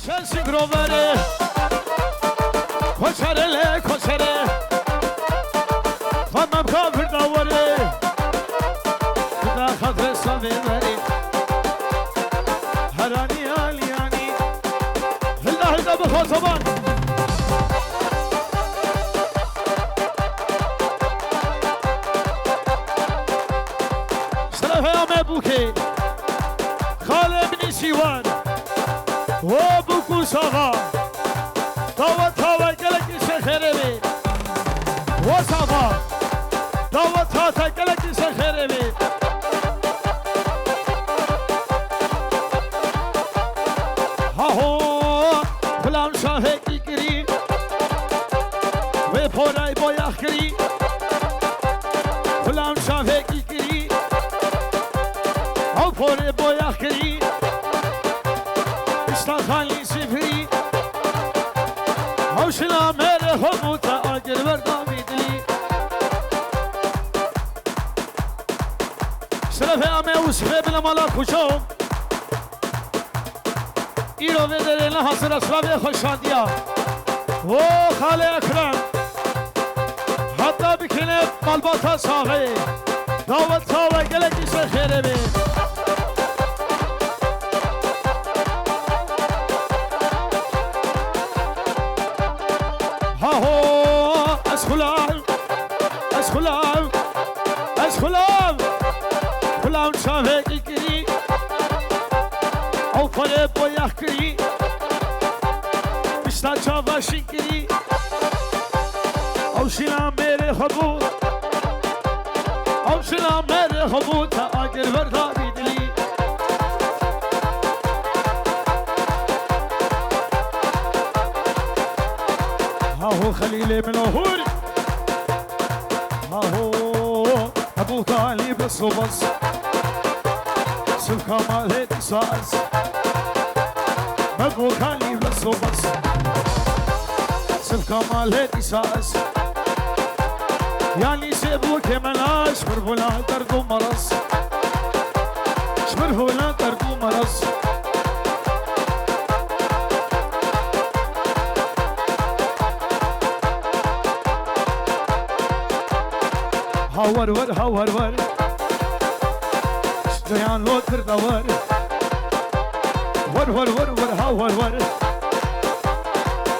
شنسی گروبره کچره له کچره خانم کافر دوره خدا خاطر سامی بری هرانی آلیانی هلا هلا بخوصبان سلام همه بوکی خاله بنی سیوان و بوکو ساغا دعوت هاوی گلکی سخیره بی و ساغا دعوت هاتا گلکی سخیره بی هاهو فلان شاهه کی کری و پورای بایخ کری فلان شاهه کی کری او پوره بایخ کری خالی سفری حوشنا مره هموتا آگر وردامی دلی شرف امه وصفه بنا مالا خوشم ایرو بدره لحاصر اسلام خوشاندیا و خاله اکرم حتی بکنه مالباتا ساغه دعوت ساوه گلکی سر خیره بی فلان شاهه کی کری او پره بایخ کری بشتا چاواشی کری او شنا میره خبود او شنا میره خبود تا آگر ورداری دلی هاهو خلیل ملوهور هاهو ابو طالب الصبص سلكا مالت ساس ابو طالب الصبص سلكا مالت ساس يعني سيبوك ملاش شمر درد ومرض شمر درد ومرض هاور ور هاور ور جيان لو تردور ور ور ور ور هاور ور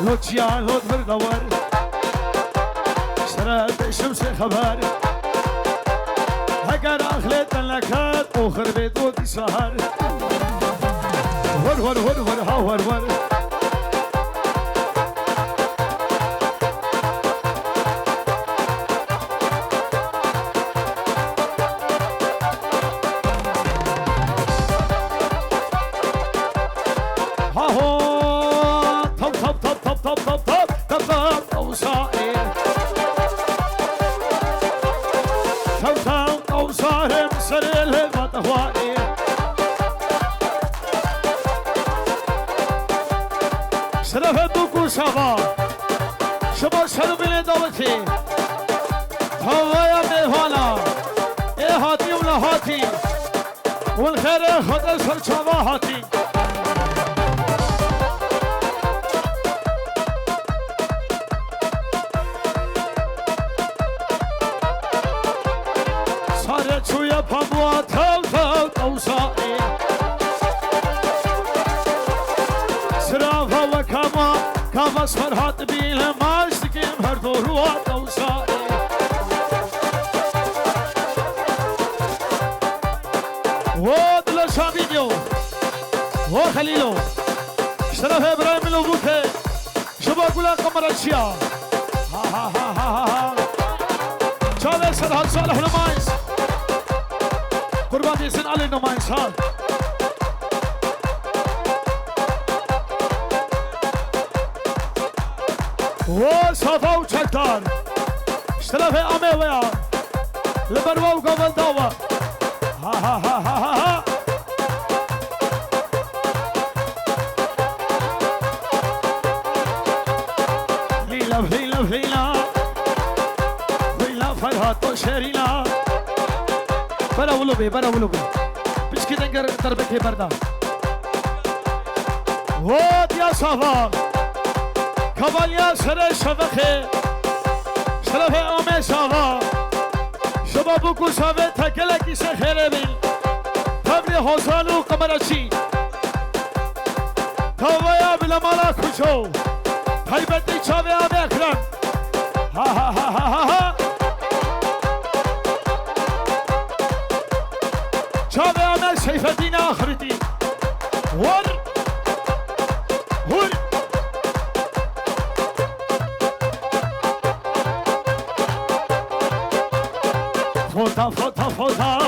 لو جيان لو تردور شراب الشمس خبر هجر اخلت لكات اخر بيتوتي سهر ور ور ور ور هاور ور شبا شبا شروع بینه دعوتی هوایا مهوانا ای هاتی و لحاتی والخیر خود سرچاوا هاتی ساره چوی پاموا تاو تاو توسایی سرافا و کاما کافاس فرحات بیل ماشتکیم هر دو روات اوسایی و دلشا ویدیو و خلیلو شرف ابراهیم لوبوکه شبا گلا قمرچیا ها ها ها ها ها چاوه سرحال صالح نمایز قربان دیسن علی نمایز ها و صفا و چکدار اشتراف امه ویا لبروا و قبل داوا ها ها ها ها ها لیلا لیلا لیلا لیلا فرحات و شریلا برا ولو بی بش کی دنگر دربه کی بردا ود يا صفا كاباليا سر شبخه شرف آمه صفا شبابو کو صفه تکله کی سخره بین تبلی حسانو قمرچی تاویا بلا مالا کشو تایبتی چاوه آمه اکرم ها ها ها ها ها چاوه آمه سیف الدین آخرتی ور ور فوتا فوتا فوتا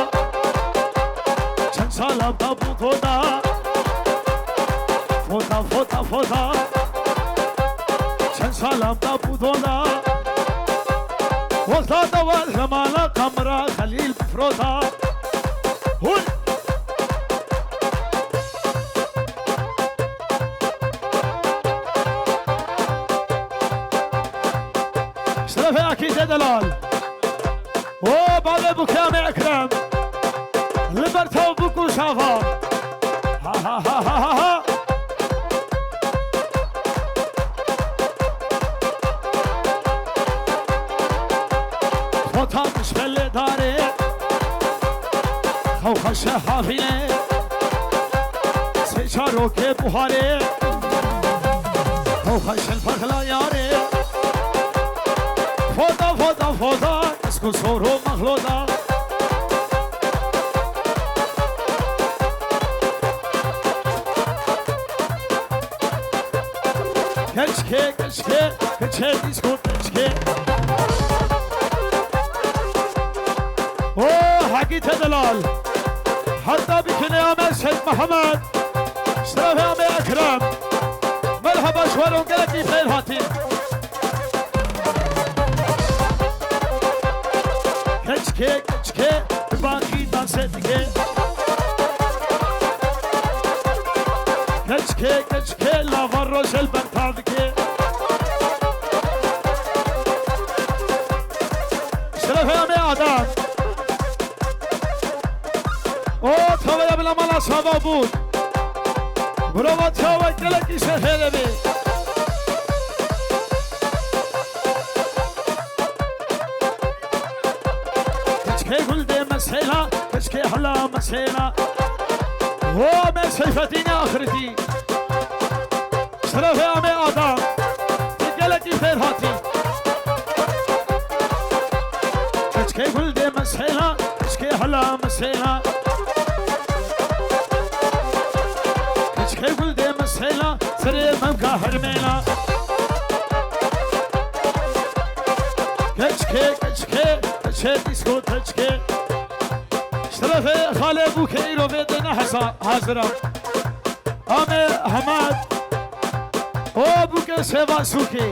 چند سالم بابو تودا فوتا فوتا فوتا چند سالم بابو تودا وقتا دوال زمانا قمرا خلیل بفروتا هون شرف اكيد دلال او بعد بكام اكرم لبرتو بكو شافا ها ها ها ها ها فوتا مشبل داري خوخ شهافينه سيشارو كي بوهاري خوخ شلفخلا ياري فوتا فوتا فوتا اسكو صورو مخلوطا كشكي كشكي كشكي ديسكو كشكي اوه حقيت دلال حتى بكني عمل سيد محمد شرف عمي اكرم مرحبا شوارون قلتي خير هاتي كشكي كشكي باقي دانستكي كشكي كشكي لا فروش البنتادكي شرف عمي آدم او تاویا بلا مالا صحابا بود برو تاویا کلکی شهره بی کچکه گلده مسیلا کچکه حلا مسیلا او من سیفتین آخرتی شرف آمه آدم کلکی فرهاتی کچکه گلده مسیلا کچکه حلا مسیلا كل دي مسهلة سرير ممكا هرمينا كشكي كشكي كشكي ديسكو كشكي شرفي خالي ابو كيرو بيدنا حسا حاضرة آمي حماد او ابو كي سيوا سوكي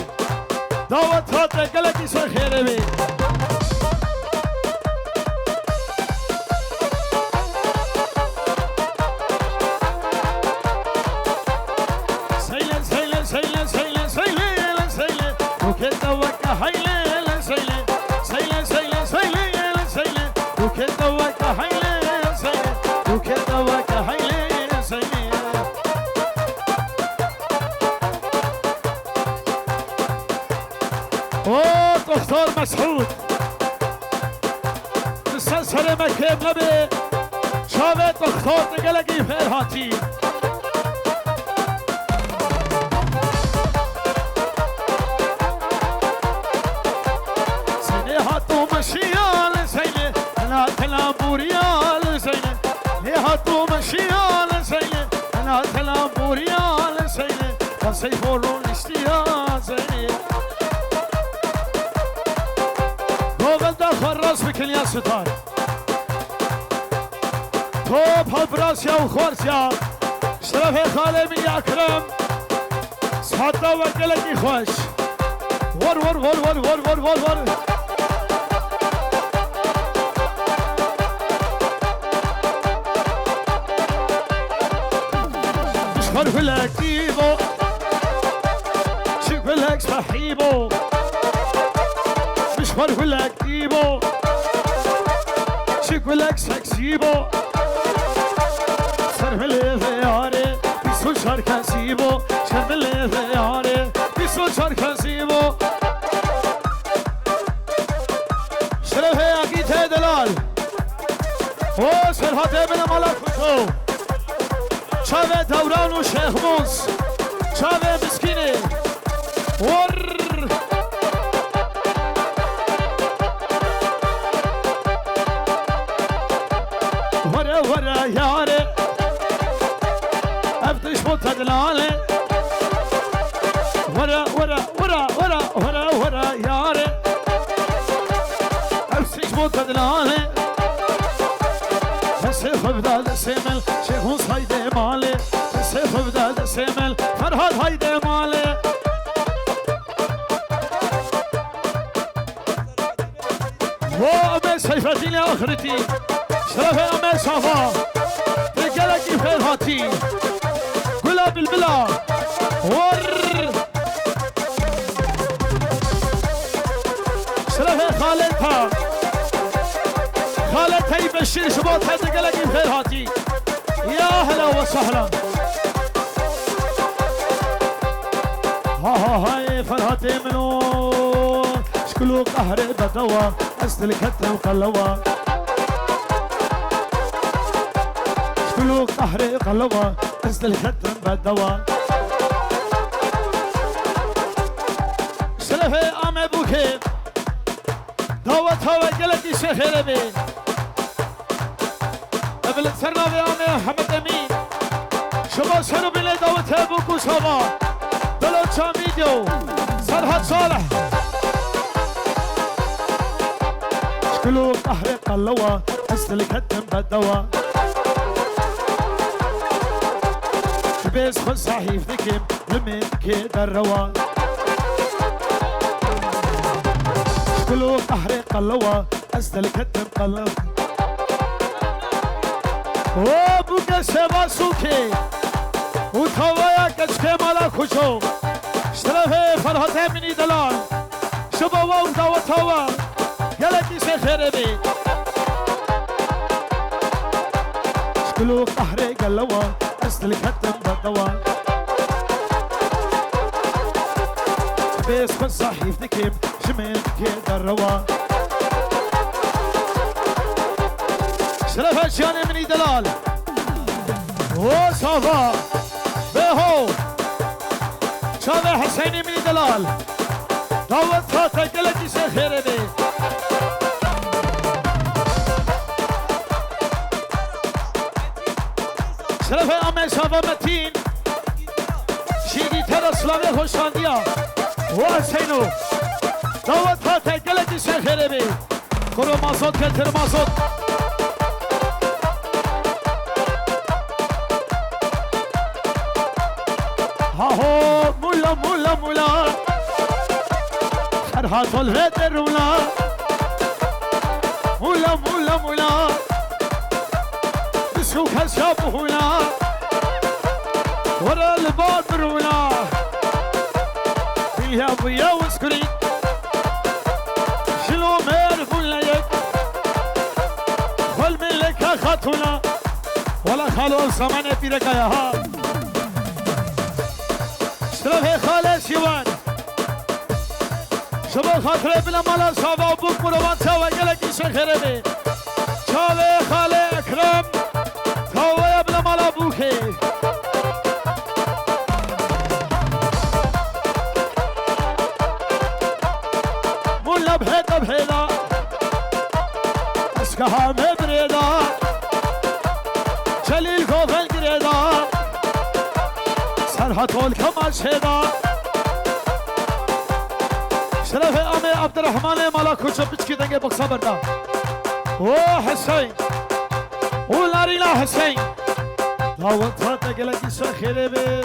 دعوت هاتي قلقي سر خيري بي دكتور مسعود تسلسل مكتب نبي شافت دكتور نقلقي فرهاتي سيني هاتو مشيال سيني انا تلامبوريال سيني لي هاتو مشيال سيني انا تلامبوريال سيني وسيفورون اشتيال سيني خراس بكن يا ستار توب هالبراسيا وخورسيا شرف خالي يا اكرم صحتا وقلقي خوش ور ور ور ور ور ور ور ور شفر فلك ديبو شفر فلك صحيبو مشفر فلك ديبو شكلك سكسيبو صرف لي ثياري بسو 24 کسی بو شرمل ریاره 24 کسی بو شرف عقیت دلال و سرحات ابن ملک خوشو چاوه دوران و شیخ موز چاوه مسکینه ور ورا یاره افتش متدلاله ورا یاره افتش متدلاله بس خوب داد سیمل شیخون سایده ماله بس خوب داد سیمل فرهاد هایده ماله و امه سیفتین آخرتی شرف امه صافا رجالك فرهاتي قلا بالبلا ور شرف خالتها خالتها يبشر شباطها رجالك فرهاتي يا هلا وسهلا ها هاي فرهاتي منو شكلو قهر بدوا أسل كتم قلوا شكلو قهر قلوا أسل كتم بدوا شرفي آمي بوكي دعوتها وقلتي شخير بي قبل سرنا بآمي حمد أمين شما سرو بلي دعوتها بوكو شما بلو شام فيديو سرحت صالح شكلو قهر قلوا أسل كتم بدوا بس خد صحيف ذكم لمن كده الروا شكلو قهر قلوا أسل كتم قلوا وابوك سبا سوكي وتوايا كشكي مالا خوشو اشترفه فرحته مني دلال شبا واو دعوتها يلكي سخير بي شكلو قهر قلوا أسل كتم بدوا بس خد صحيف ذكم شمال كده الروا شرف الشان مني دلال وصافا بهو شاوه حسيني مني دلال دعوتها تقلتي سخير بي شرف امه شاوه متين شيدي ترى سلامه خوشانديا وحسينو دعوتها تقلتي سخير بي كرو ماسود كتر ماسود هاهو مولا مولا مولا خرهات الهد الرولا مولا مولا مولا بسوك هالشاب هولا ورا الباب رولا فيها بيا وسكري شلو مير فليك خل ملك خاتونا ولا خالو الزمان بيرك يا ها شرفه خاله شیوان شما خاطره بلا مالا صافا بوک مروان تاوه گلکی شخیره بی چاوه خاله اکرم تاوه بلا مالا بوکه مولا بهیدا بهیدا اسکها مبریدا جلیل گوفل گریدا سرحتول كما شهدا شرف امي عبد الرحمن مالاكو چپچکی دنگه بکسا بردا او حسين او لاريلا حسين دعوت ها تگلکی سخیره بی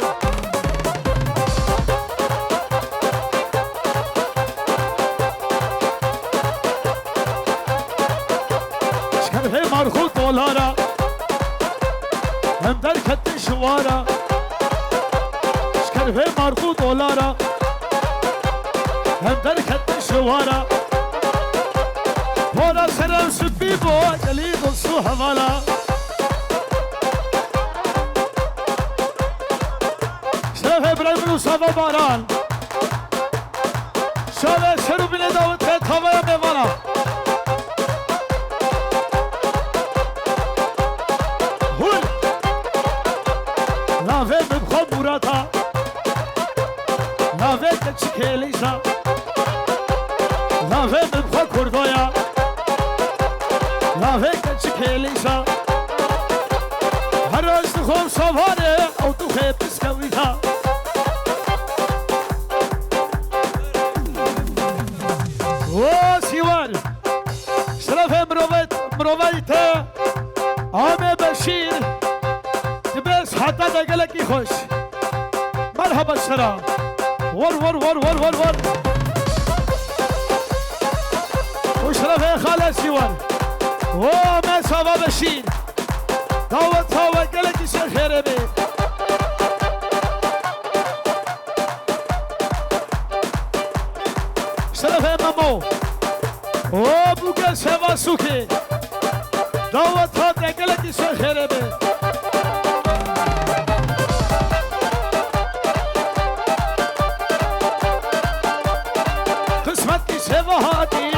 شرف مرخو دولارا هم در کت شوارا شرف مرخو دولارا هم در کت شوارا پورا سرم سبی بو دلید و سو حوالا ابراهیم روسا باران شاله شروع بینه داوت تاویا میوانا هول لاوه ببخوا موراتا لاوه کچکیلیشا لاوه ببخوا کردویا لاوه کچکیلیشا هر روز تو خوب سواره او تو خیب بسکویتا سیوار شرف مرویت آمه بشیر تبس حتی دگلکی خوش مرحبا شرا ور ور ور ور ور ور و شرف خاله سیوار و آمه سوا بشیر دعوت ها و گلکی شخیره بی شرف ممو او بوگل سوا سوکی دعوت ها دگلکی شخیره بی قسمت کی سوا هاتی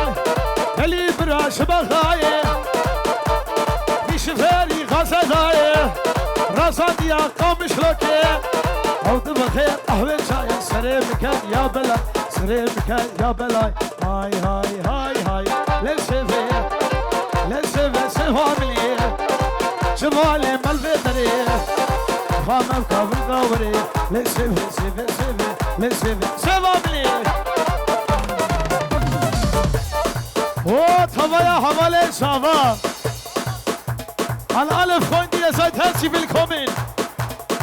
دلی براش بخایه شفری غزدای رازان دیا قامش لوکه او دبخیر قهوه چای سره بکن یا بلا سره بکن یا بلا های های های های لسفه سواملی جمال ملوه داری فامم کابل داوری لسفه سواملی او توایا حواله شاوا الألف خويندي يا زايد هاتشي بالكومين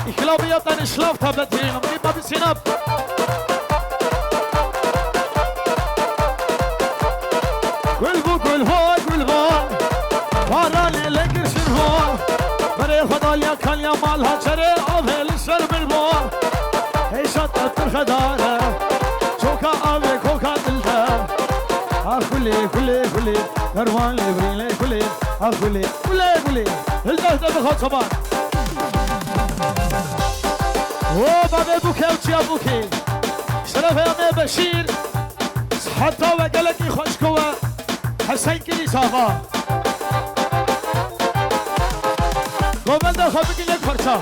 إخلابي يبدأ نشلاف تابلتين ومدين ما بسيناب قل هو باراني لنكر شنهو بري خداليا كان يا مالها جري آوه لسر بالبو هيشات تبتر خدارة شوكا آوه كوكا دلتا كلي نروان لبرين كلي كلي الدهده بخواد صبان و بابي بوكي وچيا بوكي شرف امي بشير حتى وقلقي خوشكوا حسين كلي صافا قومن ده خوابقي لك فرصة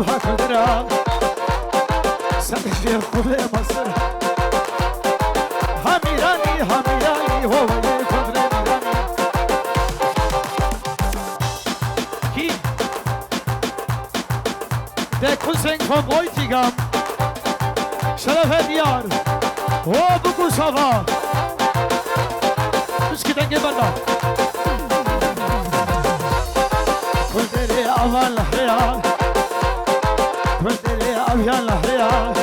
هاكل دراب سنفير كل مصر هاميراني هو يكون ميراني كي ده كل سنگ فبويتي قام شرف ديار هو بكو صفا مش كده نجيبنا كل دري أول حيان كنتري أبيان لحيا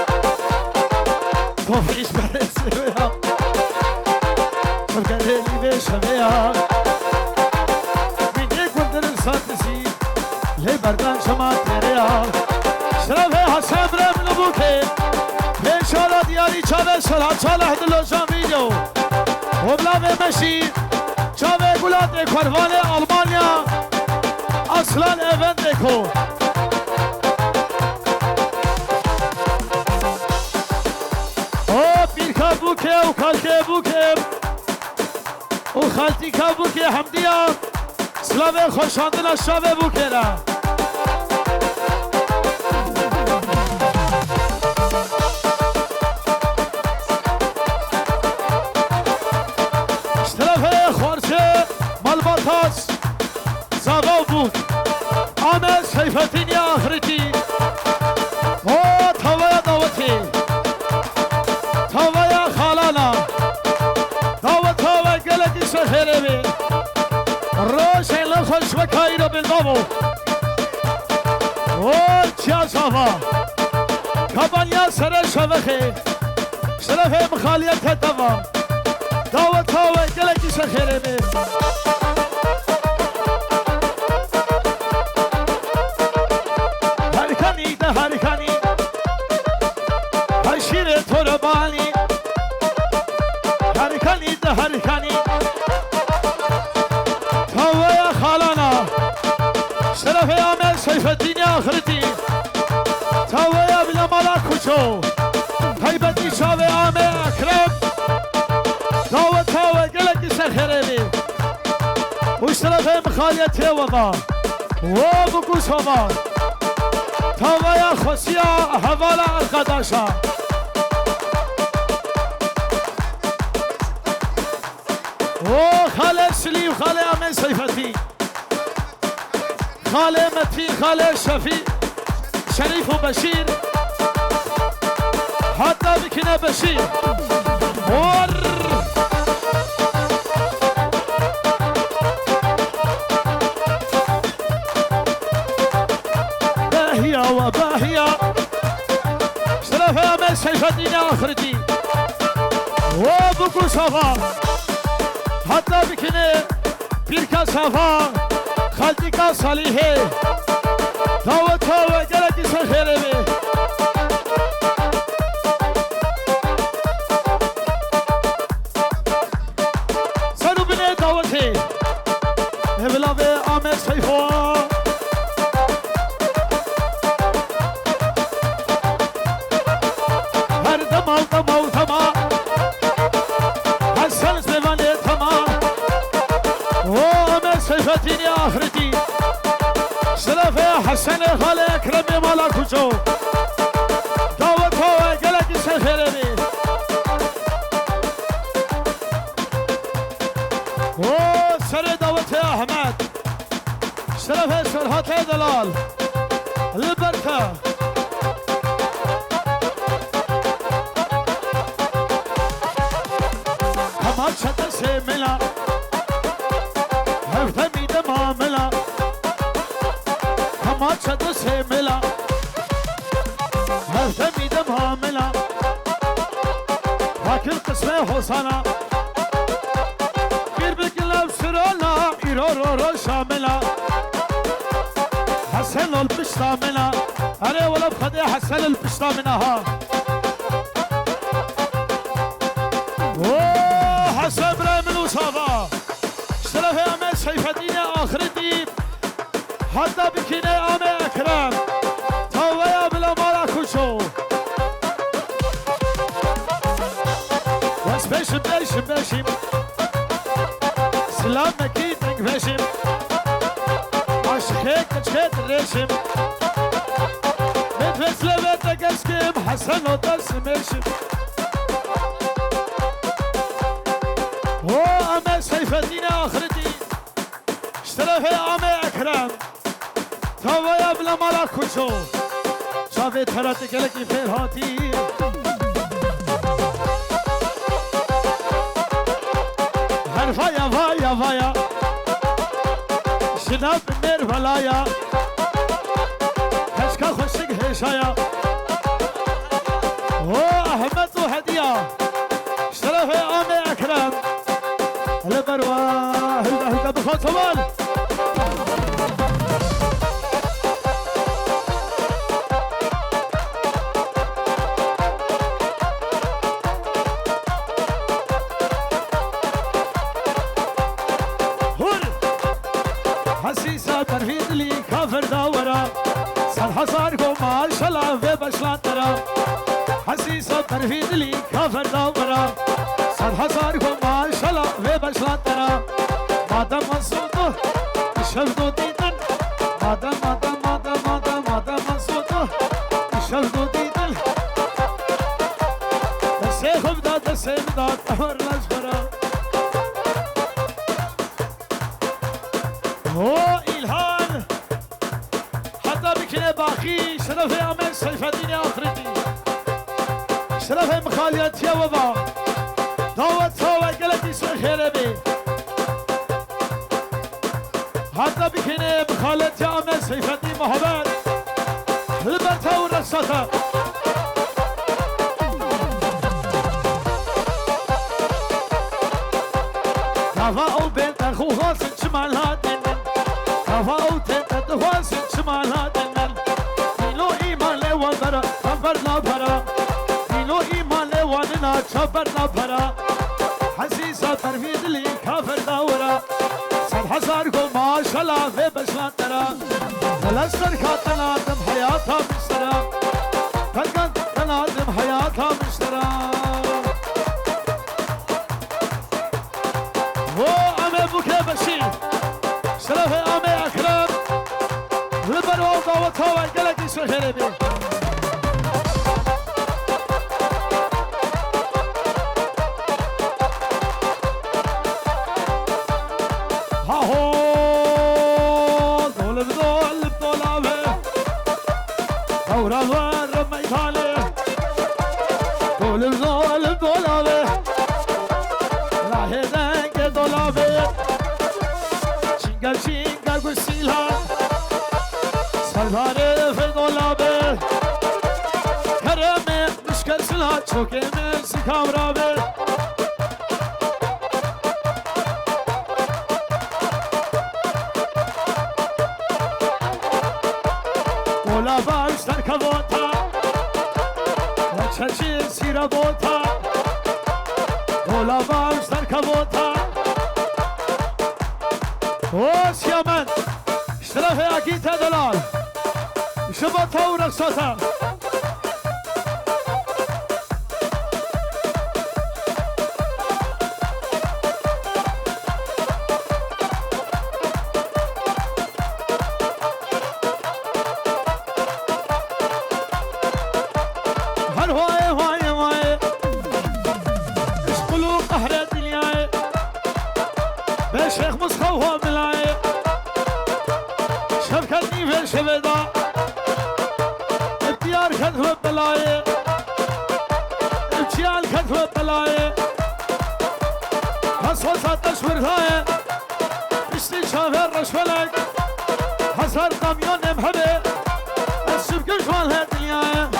توفيش برسيها فكري بشبيها مني كنتر الصدسي لي بردان شما تريها شرفي حسن برم نبوكي بشارة دياري چاوه سرها چاله دلو جان ویدیو وبلا مشي چاوه گلات کاروان آلمانیا اصلا ایوند دیکو بوكي وخالتي بوكي وخالتي كابوكي حمدية سلامي خوشاندنا الشابي بوكينا اشترافي خورشي مالباتاس زاغو بوك آمس حيفتين يا آخرتي او تاويا داوتي تاويا خالانا داوت تاويا قلقي سخيري روشن لخش وكايرو بالبابو او چيا صافا كابانيا سر شبخي شرف مخالية تدوا داوت تاويا قلقي سخيري هاركاني ده هاركاني هشير ترباني هاركاني ده شرف مخاليتي وضع وبقوس وضع تاويا خسيا حوالا القداشا خالي سلي وخالي امين سيفتي خالي متي خالي شفي شريف وبشير حتى بكنا بشير باهية وباهية شرف امين سيفتي اخرتي وبكو صفا حتى بكنا بيركا صفا خالتك صالحه دعوتها وجلك سخيره بي سنو بني دعوتي هبلاوي آمد سيفوا هر دماو دماو دماو حسن سيفاني دماو آمد سيفتيني آخرتي شرف حسن خاله اکرم مالا کجو دعوت ها گلک سخیره بی و سر دعوت احمد شرف سرحات دلال البرکه همه چطر سے ملا هفته میده معامله چطور سے ملا هفته میده معامله واکل قسم حسانا گیر بگلم سرانا ایرو رو شاملا حسن البشتامنا اره ولا بخدي حسن البشتامنا ها اوه حسن ابراهيم الوصافة شرف امي سيف الدين اخر الدين حتى بكيني امي اكرم تويا بلا مالا كوشو بس بشم بشم بشم سلام مكيتك بشم عشقك تشكيت الرشم متفس لبيتك اسكم حسن وطرس مشم امي سيف الدين اخر الدين اشترى في امي اكرم تويا بلا مالا كوشو شافي تراتك لكي في الهاتي هرفايا فايا فايا شناب مير فلايا هشكا خشك هشايا هو احمد وهدية اشترى في امي اكرم البروا هلدا هلدا بخوت طوال حسيسة ترفيد لي كافر داورا صالحة صاركو ما شاء الله في بشلان ترى حسيسة ترفيد لي كافر داورا صالحة صاركو ما شاء الله في بشلان ترى مادام منصوطه يشهدوا ديدن مادام منصوطه يشهدوا ديدن دسيخم دا دسيم دا تمر لجبرا هو إلهان حتى بكنا باقي شرف أمين سيف الدين آخرتي شرف مخاليتي وبا دعوت هوا قلتي سخير بي حتى بكنا مخاليتي أمين سيف الدين محمد هلبتها ورقصتها كفاء بنت أخوها سنشمال هاتن كفاء تنت أخوها سنشمال هاتن دينو إيمان لوان كفرنا برا دينو إيمان لواننا كفرنا برا حسيسة ترفيد لي كافر دورا صد حصاركم ما شاء الله في بشلان ترى فلسطر كاتنا دم حياتها مشترى كاتنا دم حياتها مشترى هو أمي بكي بشير خیره بی ها هو دول بدول بدولابه دورا ور میدانه دول بدول بدولابه راه دنگ دولابه چینگل چینگل گسیلا سردار فدولابه کرم مشکل سلا چوکه مرسی کامرابه Ola başlar kavota Çeçil sira bota Ola başlar kavota Hoş Yaman İştirafı akit edeler Şubat uğrak sota شیخ مصطفى ملاي شركتني في الشبدا ابتيار كتب بلاي ابتيال كتب بلاي حصوصة تشوير هاي اشتي شافر رشولك حصر قميون مهبي السبق جوال هالدنيا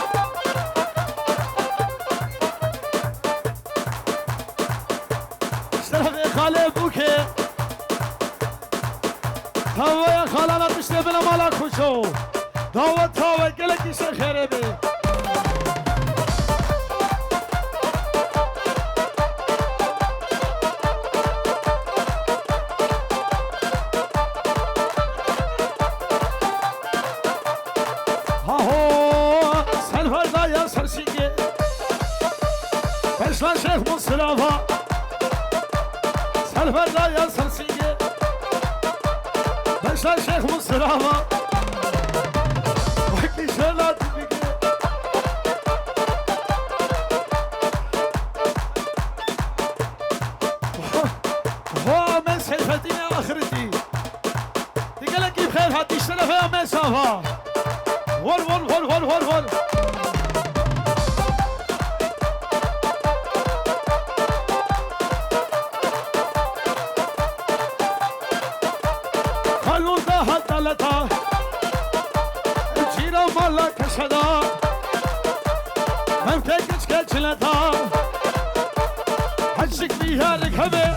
اشترفي خالي بوكي هوا خالانات مشته بنا مالا خوشو دعوت هوا گلکی سر خیره بی ها هو سلفر دایا سرسینگه بشلا شیخ مصطفى سلفر دایا سرسینگه بشلا شیخ مصطفى وقتی شلات بگه هو من سلفتي آخرتي دیگه لکی بخیر هاتیش طرفه من صافا ور ور ور ور ور ور لتا جيرا مالا كشدا ممكن كش كش لتا حشك بيها ركبه